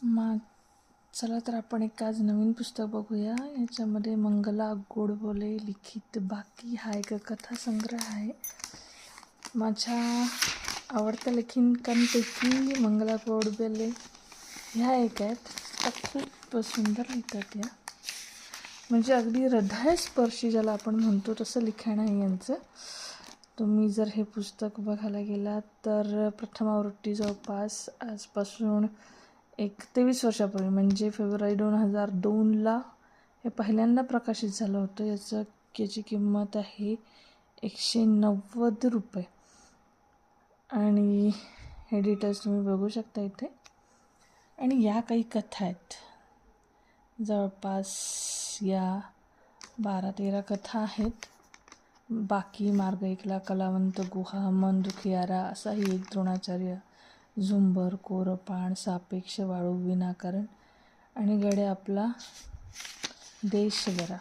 मग चला तर आपण एक आज नवीन पुस्तक बघूया. याच्यामध्ये मंगला गोडबोले लिखित बाकी हा एक कथासंग्रह आहे. माझ्या आवडत्या लेखिकांपैकी मंगला गोडबोले ह्या एक आहेत. त्या खूप सुंदर लिहितात. या म्हणजे अगदी हृदयस्पर्शी ज्याला आपण म्हणतो तसं लिखाण आहे यांचं. तुम्ही जर हे पुस्तक बघायला गेलात तर प्रथम आवृत्ती जवळपास आजपासून 23 वर्षापूर्वी म्हणजे फेब्रुवारी 2002ला हे पहिल्यांदा प्रकाशित झालं होतं. याची किंमत आहे 190 रुपये आणि हे डिटेल्स तुम्ही बघू शकता इथे. आणि या काही कथा आहेत, जवळपास या 12-13 कथा आहेत. बाकी, मार्ग एकला, कलावंत, गुहा, मन दुखियारा, असाही एक, द्रोणाचार्य, झुंबर, कोरपाण, सापेक्ष, वाळू, विनाकारण आणि गडे आपला देश बरा.